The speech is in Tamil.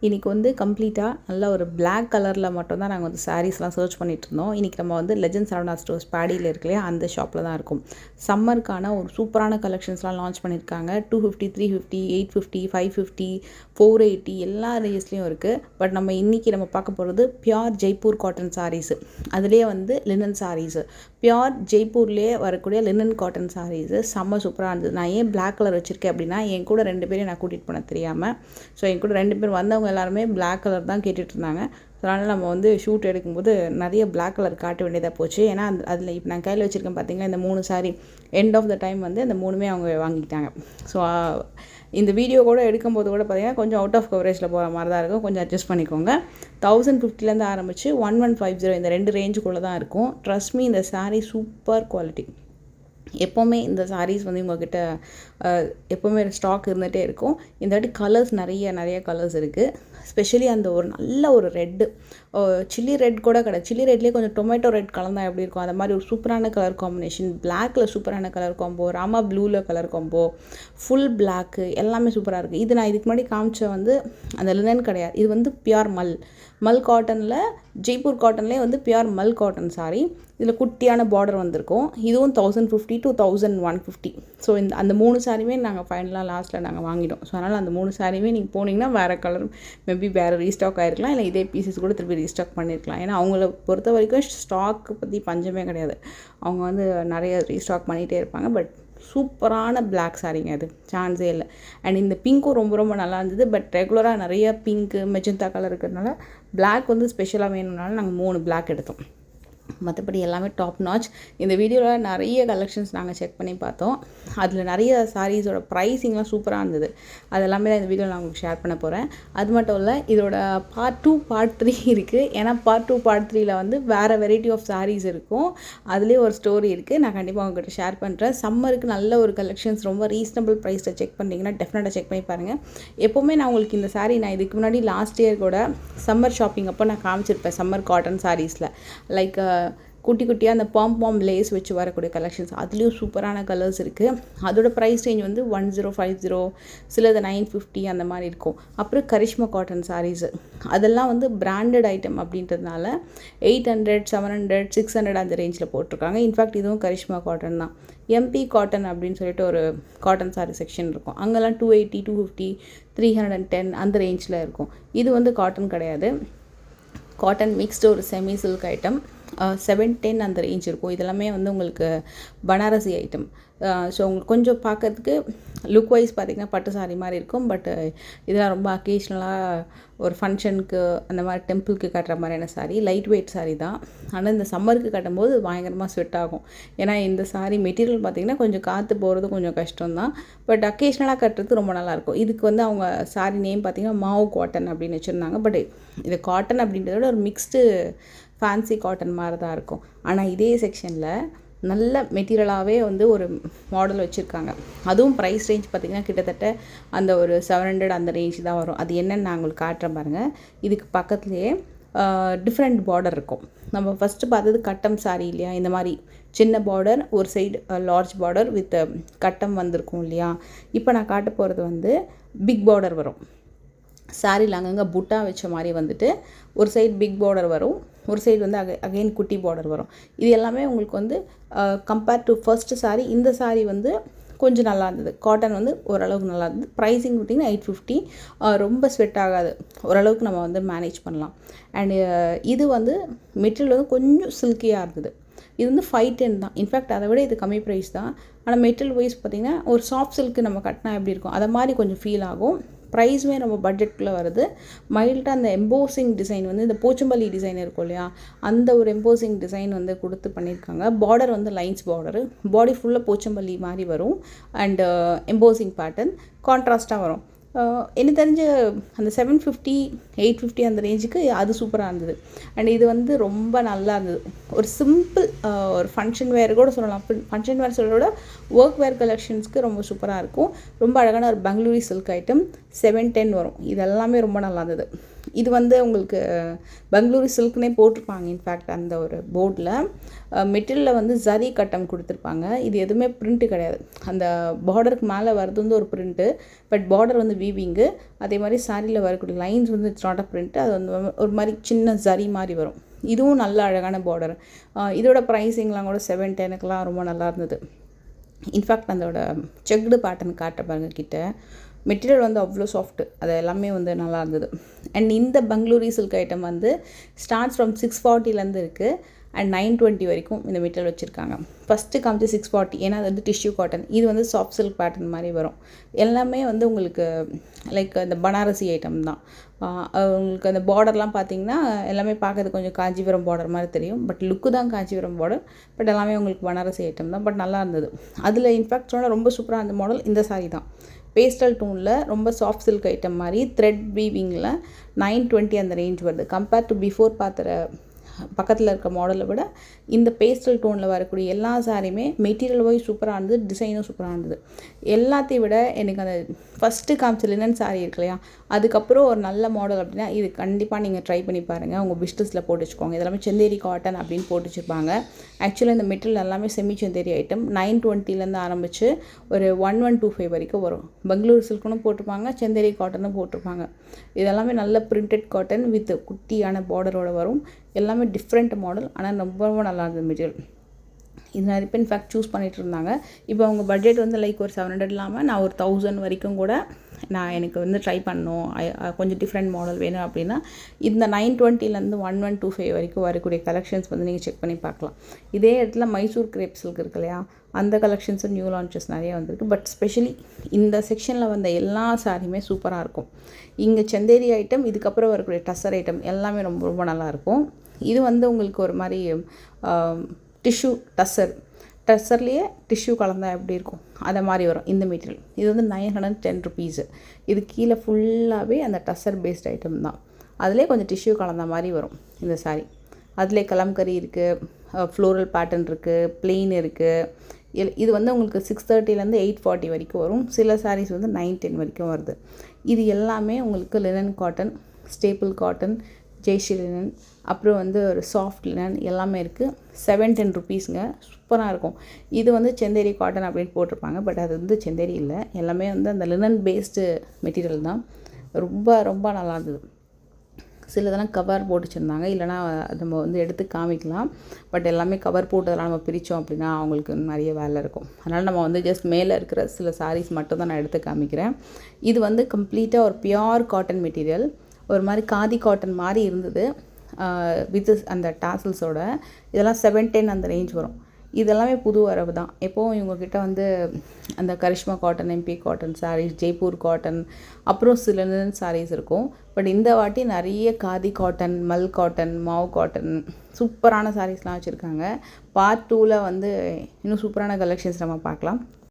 இன்றைக்கி வந்து கம்ப்ளீட்டாக நல்ல ஒரு பிளாக் கலரில் மட்டும்தான் நாங்கள் வந்து சாரீஸ்லாம் சர்ச் பண்ணிகிட்டு இருந்தோம். இன்றைக்கி நம்ம வந்து லெஜண்ட் சரவணா ஸ்டோர்ஸ் பேடியில் இருக்கு இல்லையா, அந்த ஷாப்பில் தான் இருக்கும். சம்மருக்கான ஒரு சூப்பரான கலெக்ஷன்ஸ்லாம் லான்ச் பண்ணியிருக்காங்க. 250, 350, 850, 550, 480 எல்லா ரேஸ்லேயும் இருக்குது. பட் இன்றைக்கி நம்ம பார்க்க போகிறது பியோர் ஜெய்ப்பூர் காட்டன் சாரீஸு. அதுலேயே வந்து லினன் சாரீஸு, பியோர் ஜெய்ப்பூர்லேயே வரக்கூடிய லினன் காட்டன் சாரீஸு செம்ம சூப்பராக இருந்தது. நான் ஏன் பிளாக் கலர் வச்சுருக்கேன் அப்படின்னா, என் கூட 2 பேரையும் நான் கூட்டிகிட்டு போனேன் தெரியாமல். ஸோ என் கூட 2 பேர் வந்தவங்க எல்லாருமே பிளாக் கலர் தான் கேட்டுட்டு இருந்தாங்க. அதனால் நம்ம வந்து ஷூட் எடுக்கும்போது நிறைய பிளாக் கலர் காட்ட வேண்டியதாக போச்சு. ஏன்னா அதில் இப்போ நான் கையில் வச்சுருக்கேன் பார்த்தீங்களா, இந்த 3 sari end of the time வந்து இந்த 3மே அவங்க வாங்கிட்டாங்க. ஸோ இந்த வீடியோ கூட எடுக்கும்போது கூட பார்த்தீங்கன்னா கொஞ்சம் அவுட் ஆஃப் கவரேஜில் போகிற மாதிரி தான் இருக்கும். கொஞ்சம் அட்ஜஸ்ட் பண்ணிக்கோங்க. 1050 ஆரம்பித்து 1150 இந்த 2 ரேஞ்சுக்குள்ளே தான் இருக்கும். ட்ரஸ்ட் மீ, இந்த சாரீ சூப்பர் குவாலிட்டி. எப்போவுமே இந்த சாரீஸ் வந்து உங்கள்கிட்ட எப்போவுமே ஸ்டாக் இருந்துகிட்டே இருக்கும். இந்த வாட்டி கலர்ஸ் நிறைய கலர்ஸ் இருக்குது. ஸ்பெஷலி அந்த ஒரு நல்ல ஒரு ரெட்டு, சில்லி ரெட் கூட கிடையாது, சில்லி ரெட்லேயே கொஞ்சம் டொமேட்டோ ரெட் கலந்தால் எப்படி இருக்கும், அந்த மாதிரி ஒரு சூப்பரான கலர் காம்பினேஷன். பிளாக்கில் சூப்பரான கலர் காம்போ, ராமா ப்ளூவில் கலர் காம்போ, ஃபுல் பிளாக்கு, எல்லாமே சூப்பராக இருக்குது. இது நான் இதுக்கு முன்னாடி காமிச்ச வந்து அந்த லினன் கிடையாது. இது வந்து பியோர் மல் காட்டனில், ஜெய்ப்பூர் காட்டன்லேயே வந்து பியோர் மல் காட்டன் சாரீ. இதில் குட்டியான பார்டர் வந்திருக்கும். இதுவும் 1050 to 1150. ஸோ அந்த 3 சாரியுமே நாங்கள் ஃபைனலாக லாஸ்ட்டில் நாங்கள் வாங்கிட்டோம். ஸோ அதனால் அந்த 3 சாரியுமே நீங்கள் போனீங்கன்னா வேறு கலர் மேபி வேறு ரீஸ்டாக் ஆகிருக்கலாம், இல்லை இதே பீசஸ் கூட திருப்பி ரீஸ்டாக் பண்ணியிருக்கலாம். ஏன்னா அவங்கள பொறுத்த வரைக்கும் ஸ்டாக்கு பற்றி பஞ்சமே கிடையாது. அவங்க வந்து நிறைய ரீஸ்டாக் பண்ணிகிட்டே இருப்பாங்க. பட் சூப்பரான பிளாக் சாரீங்க, அது சான்ஸே இல்லை. அண்ட் இந்த பிங்க்கும் ரொம்ப நல்லா இருந்தது. பட் ரெகுலராக நிறைய பிங்க்கு மெஜந்தா கலர் இருக்கிறதுனால பிளாக் வந்து ஸ்பெஷலாக வேணும்னால நாங்கள் 3 பிளாக் எடுத்தோம். மற்றபடி எல்லாமே டாப் நாச். இந்த வீடியோவில் நிறைய கலெக்ஷன்ஸ் நாங்கள் செக் பண்ணி பார்த்தோம். அதில் நிறைய சாரீஸோட ப்ரைஸிங்லாம் சூப்பராக இருந்தது. அது எல்லாமே இந்த வீடியோவில் நான் உங்களுக்கு ஷேர் பண்ண போகிறேன். அது மட்டும் இல்லை, இதோட பார்ட் 2 பார்ட் 3 இருக்குது. ஏன்னா பார்ட் 2 பார்ட் 3ல் வந்து வேறு வெரைட்டி ஆஃப் சாரீஸ் இருக்கும். அதுலேயே ஒரு ஸ்டோரி இருக்குது. நான் கண்டிப்பாக உங்கள்கிட்ட ஷேர் பண்ணுறேன். சம்மருக்கு நல்ல ஒரு கலெக்ஷன்ஸ், ரொம்ப ரீசனபிள் ப்ரைஸில் செக் பண்ணிங்கன்னா டெஃபினட்டாக செக் பண்ணி பாருங்கள். எப்போவுமே நான் உங்களுக்கு இந்த சாரீ நான் இதுக்கு முன்னாடி லாஸ்ட் இயர் கூட சம்மர் ஷாப்பிங் அப்போ நான் காமிச்சிருப்பேன். சம்மர் காட்டன் சாரீஸில் லைக் குட்டியாக அந்த பாம் லேஸ் வச்சு வரக்கூடிய கலெக்ஷன்ஸ், அதுலேயும் சூப்பரான கலர்ஸ் இருக்குது. அதோட ப்ரைஸ் ரேஞ்ச் வந்து 1050, சிலது 950 அந்த மாதிரி இருக்கும். அப்புறம் கரிஷ்மா காட்டன் சாரீஸு, அதெல்லாம் வந்து பிராண்டட் ஐட்டம் அப்படின்றதுனால 800, 700, 600 அந்த ரேஞ்சில் போட்டிருக்காங்க. இன்ஃபேக்ட் இதுவும் கரிஷ்மா காட்டன் தான். எம்பி காட்டன் அப்படின்னு சொல்லிட்டு ஒரு காட்டன் சாரீ செக்ஷன் இருக்கும். அங்கெல்லாம் 280, 250, 310 அந்த ரேஞ்சில் இருக்கும். இது வந்து காட்டன் கிடையாது, காட்டன் மிக்ஸ்டு ஒரு செமி சில்க் ஐட்டம். 710 அந்த ரேஞ்ச் இருக்கும். இதெல்லாமே வந்து உங்களுக்கு பனாரசி ஐட்டம். ஸோ உங்களுக்கு கொஞ்சம் பார்க்கறதுக்கு லுக் வைஸ் பார்த்திங்கன்னா பட்டு சாரீ மாதிரி இருக்கும். பட் இதெல்லாம் ரொம்ப அக்கேஷ்னலாக ஒரு ஃபங்க்ஷனுக்கு அந்த மாதிரி டெம்பிளுக்கு கட்டுற மாதிரியான சாரீ, லைட் வெயிட் சாரீ தான். ஆனால் இந்த சம்மருக்கு கட்டும்போது பயங்கரமாக ஸ்வெட் ஆகும். ஏன்னா இந்த சாரீ மெட்டீரியல் பார்த்திங்கன்னா கொஞ்சம் காற்று போகிறது கொஞ்சம் கஷ்டம்தான். பட் அக்கேஷ்னலாக கட்டுறது ரொம்ப நல்லாயிருக்கும். இதுக்கு வந்து அவங்க சாரீ நேம் பார்த்திங்கன்னா மாவு காட்டன் அப்படின்னு வச்சுருந்தாங்க. பட் இது காட்டன் அப்படின்றத விட ஒரு மிக்ஸ்டு ஃபேன்சி காட்டன் மாதிரி தான் இருக்கும். ஆனால் இதே செக்ஷனில் நல்ல மெட்டீரியலாகவே வந்து ஒரு மாடல் வச்சுருக்காங்க. அதுவும் ப்ரைஸ் ரேஞ்ச் பார்த்திங்கன்னா கிட்டத்தட்ட அந்த ஒரு 700 அந்த ரேஞ்ச் தான் வரும். அது என்னென்னு நான் உங்களுக்கு காட்டுறேன் பாருங்கள். இதுக்கு பக்கத்துலேயே டிஃப்ரெண்ட் பார்டர் இருக்கும். நம்ம ஃபஸ்ட்டு பார்த்தது கட்டம் சாரீ இல்லையா, இந்த மாதிரி சின்ன பார்டர், ஒரு சைடு லார்ஜ் பார்டர் வித் கட்டம் வந்திருக்கும் இல்லையா. இப்போ நான் காட்ட போகிறது வந்து பிக் பார்டர் வரும். சாரியில் அங்கங்கே புட்டா வச்ச மாதிரி வந்துட்டு ஒரு சைடு பிக் பார்டர் வரும், ஒரு சைடு வந்து அகைன் குட்டி பார்டர் வரும். இது எல்லாமே உங்களுக்கு வந்து கம்பேர் டு ஃபர்ஸ்ட்டு சாரீ, இந்த சாரீ வந்து கொஞ்சம் நல்லா இருந்தது. காட்டன் வந்து ஓரளவுக்கு நல்லா இருந்தது. ப்ரைஸிங் பார்த்திங்கன்னா 850. ரொம்ப ஸ்வெட் ஆகாது, ஓரளவுக்கு நம்ம வந்து மேனேஜ் பண்ணலாம். அண்டு இது வந்து மெட்டீரியல் வந்து கொஞ்சம் சில்கியாக இருந்தது. இது வந்து 510 தான். இன்ஃபேக்ட் அதை விட இது கம்மி ப்ரைஸ் தான். ஆனால் மெட்டீரியல் வைஸ் பார்த்திங்கன்னா ஒரு சாஃப்ட் சில்க்கு நம்ம கட்டினா எப்படி இருக்கும் அதை மாதிரி கொஞ்சம் ஃபீல் ஆகும். ப்ரைஸுமே ரொம்ப பட்ஜெட்டில் வருது. மைல்டாக அந்த எம்போசிங் டிசைன் வந்து இந்த போச்சம்பள்ளி டிசைன் இருக்கும் இல்லையா, அந்த ஒரு எம்போசிங் டிசைன் வந்து கொடுத்து பண்ணியிருக்காங்க. பார்டர் வந்து லைன்ஸ் பார்டரு, பாடி ஃபுல்லாக போச்சம்பள்ளி மாதிரி வரும். அண்டு எம்போசிங் பேட்டர்ன் கான்ட்ராஸ்ட்டாக வரும். எனக்கு தெரிஞ்ச அந்த 750, 850 அந்த ரேஞ்சுக்கு அது சூப்பராக இருந்தது. அண்ட் இது வந்து ரொம்ப நல்லா இருந்தது. ஒரு சிம்பிள் ஒரு ஃபங்க்ஷன் வேர் கூட சொல்லலாம். ஃபங்க்ஷன் வேர் சொல்கிறத ஒர்க் வேர் கலெக்ஷன்ஸ்க்கு ரொம்ப சூப்பராக இருக்கும். ரொம்ப அழகான ஒரு பெங்களூரி சில்க் ஐட்டம் 710 வரும். இது எல்லாமே ரொம்ப நல்லா இருந்தது. இது வந்து உங்களுக்கு பெங்களூரி சில்க்னே போட்டிருப்பாங்க. இன்ஃபேக்ட் அந்த ஒரு போர்டில் மெட்டீரியலில் வந்து ஜரி கட்டம் கொடுத்துருப்பாங்க. இது எதுவுமே பிரிண்ட்டு கிடையாது. அந்த பார்டருக்கு மேலே வரது வந்து ஒரு பிரிண்ட்டு, பட் பார்டர் வந்து வீவிங்கு. அதே மாதிரி சாரியில் வரக்கூடிய லைன்ஸ் வந்து இட்ஸ் நாட் அ பிரிண்ட், அது வந்து ஒரு மாதிரி சின்ன ஜரி மாதிரி வரும். இதுவும் நல்ல அழகான பார்டர். இதோட ப்ரைஸிங்லாம் கூட 710க்குலாம் ரொம்ப நல்லா இருந்தது. இன்ஃபேக்ட் அதோட செக்டு பேட்டர்ன் காட்ட பாருங்க கிட்ட. மெட்டீரியல் வந்து அவ்வளோ சாஃப்ட்டு, அது எல்லாமே வந்து நல்லா இருந்தது. அண்ட் இந்த பெங்களூரி சில்க் ஐட்டம் வந்து ஸ்டார்ட்ஸ் ஃப்ரம் 640லேருந்து இருக்குது அண்ட் 920 வரைக்கும் இந்த மெட்டீரியல் வச்சுருக்காங்க. ஃபஸ்ட்டு காமிச்சு 640, ஏன்னா அது வந்து டிஷ்யூ காட்டன். இது வந்து சாஃப்ட் சில்க் பேட்டர்ன் மாதிரி வரும். எல்லாமே வந்து உங்களுக்கு லைக் இந்த பனாரசி ஐட்டம் தான். உங்களுக்கு அந்த பார்டர்லாம் பார்த்தீங்கன்னா எல்லாமே பார்க்கறதுக்கு கொஞ்சம் காஞ்சிபுரம் பார்டர் மாதிரி தெரியும். பட் லுக்கு தான் காஞ்சிபுரம் பார்டர், பட் எல்லாமே உங்களுக்கு பனாரசி ஐட்டம் தான். பட் நல்லா இருந்தது. அதில் இன்ஃபேக்ட் சொன்னால் ரொம்ப சூப்பராக இருந்த மாடல் இந்த சாரீ தான். பேஸ்டல் டோனில் ரொம்ப சாஃப்ட் சில்க் ஐட்டம் மாதிரி த்ரெட் வீவிங்கில் 920 அந்த ரேஞ்ச் வருது. கம்பேர் டு பிஃபோர் பார்த்துற பக்கத்தில் இருக்க மாடலை விட இந்த பேஸ்டல் டோனில் வரக்கூடிய எல்லா சாரியுமே மெட்டீரியல் வைஸ் சூப்பராக இருந்தது, டிசைனும் சூப்பராக இருந்தது. எல்லாத்தையும் விட எனக்கு அந்த ஃபஸ்ட்டு காமிச்ச லினன் சாரீ இருக்கு இல்லையா, அதுக்கப்புறம் ஒரு நல்ல மாடல் அப்படின்னா இது கண்டிப்பாக நீங்கள் ட்ரை பண்ணி பாருங்கள். உங்கள் பிஸ்னஸில் போட்டு வச்சுக்கோங்க. இதெல்லாமே செந்தேரி காட்டன் அப்படின்னு போட்டு வச்சுருப்பாங்க. ஆக்சுவலாக இந்த மெட்டீரியல் எல்லாமே செமி செந்தேரி ஐட்டம். 920லேருந்து ஆரம்பித்து ஒரு 1125 வரைக்கும் வரும். பெங்களூர் சில்க்குன்னு போட்டிருப்பாங்க, செந்தேரி காட்டனும் போட்டிருப்பாங்க. இதெல்லாமே நல்ல பிரிண்டட் காட்டன் வித் குட்டியான பார்டரோடு வரும். எல்லாமே டிஃப்ரெண்ட் மாடல், ஆனால் ரொம்ப ரொம்ப நல்லா இருந்தது மெட்டீரியல். இது நிறைய பேர் இன்ஃபேக்ட் சூஸ் பண்ணிகிட்டு இருந்தாங்க. இப்போ அவங்க பட்ஜெட் வந்து லைக் ஒரு 700 இல்லாமல் நான் ஒரு 1000 வரைக்கும் கூட எனக்கு வந்து ட்ரை பண்ணணும், கொஞ்சம் டிஃப்ரெண்ட் மாடல் வேணும் அப்படின்னா இந்த 920லேருந்து 1125 வரைக்கும் வரக்கூடிய கலெக்ஷன்ஸ் வந்து நீங்கள் செக் பண்ணி பார்க்கலாம். இதே இடத்துல மைசூர் கிரேப் சில்க் இருக்கு இல்லையா, அந்த கலெக்ஷன்ஸும் நியூ லான்ச்சஸ் நிறைய வந்திருக்கு. பட் ஸ்பெஷலி இந்த செக்ஷனில் வந்த எல்லா சாரியுமே சூப்பராக இருக்கும். இங்கே செந்தேரி ஐட்டம், இதுக்கப்புறம் வரக்கூடிய டசர் ஐட்டம் எல்லாமே ரொம்ப ரொம்ப நல்லாயிருக்கும். இது வந்து உங்களுக்கு ஒரு மாதிரி டிஷ்யூ டசர்லேயே டிஷ்யூ கலந்தால் எப்படி இருக்கும் அதை மாதிரி வரும் இந்த மெட்டீரியல். இது வந்து 910 ருபீஸு. இது கீழே ஃபுல்லாகவே அந்த டசர் பேஸ்ட் ஐட்டம் தான். அதிலே கொஞ்சம் டிஷ்யூ கலந்த மாதிரி வரும் இந்த சாரீ. அதிலே கலம்கரி இருக்குது, ஃப்ளோரல் பேட்டர்ன் இருக்குது, பிளெயின் இருக்குது. இது வந்து உங்களுக்கு 630லேருந்து 840 வரைக்கும் வரும். சில சாரீஸ் வந்து 910 வரைக்கும் வருது. இது எல்லாமே உங்களுக்கு linen cotton, stable cotton, Jaish e linen, அப்புறம் வந்து ஒரு சாஃப்ட் லினன் எல்லாமே இருக்குது. 710 ருபீஸுங்க. சூப்பராக இருக்கும். இது வந்து செந்தேரி காட்டன் அப்படின்னு போட்டிருப்பாங்க, பட் அது வந்து செந்தேரி இல்லை, எல்லாமே வந்து அந்த லினன் பேஸ்டு மெட்டீரியல் தான். ரொம்ப ரொம்ப நல்லா இருந்தது. சிலதெல்லாம் கவர் போட்டு வச்சுருந்தாங்க, இல்லைனா நம்ம வந்து எடுத்து காமிக்கலாம். பட் எல்லாமே கவர் போட்டதெல்லாம் நம்ம பிரித்தோம் அப்படின்னா அவங்களுக்கு நிறைய வேலை இருக்கும். அதனால் நம்ம வந்து ஜஸ்ட் மேலே இருக்கிற சில சாரீஸ் மட்டும் தான் நான் எடுத்து காமிக்கிறேன். இது வந்து கம்ப்ளீட்டாக ஒரு பியோர் காட்டன் மெட்டீரியல். ஒரு மாதிரி காதி காட்டன் மாதிரி இருந்தது வித் அந்த டாசல்ஸோட. இதெல்லாம் 710 அந்த ரேஞ்ச் வரும். இதெல்லாமே புது வரவு தான். எப்போவும் இவங்கக்கிட்ட வந்து அந்த Karishma cotton, MP cotton saris, Jaipur cotton, அப்புறம் சில லினன் சாரீஸ் இருக்கும். பட் இந்த வாட்டி நிறைய காதி காட்டன், மல் காட்டன், மாவு காட்டன், சூப்பரான சாரீஸ்லாம் வச்சுருக்காங்க. பார்ட் 2ல் வந்து இன்னும் சூப்பரான கலெக்ஷன்ஸ் நம்ம பார்க்கலாம்.